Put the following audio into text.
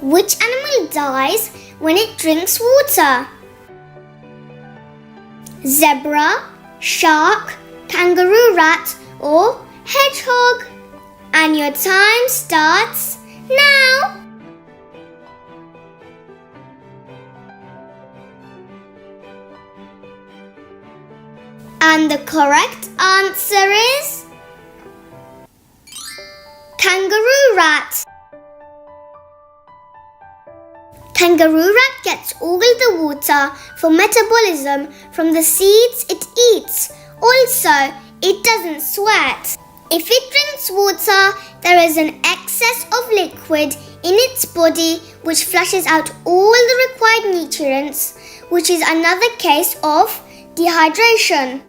Which animal dies when it drinks water? Zebra, shark, kangaroo rat or hedgehog? And your time starts now. And the correct answer is kangaroo rat. Kangaroo rat gets all the water for metabolism from the seeds it eats. Also, it doesn't sweat. If it drinks water, there is an excess of liquid in its body which flushes out all the required nutrients, which is another case of dehydration.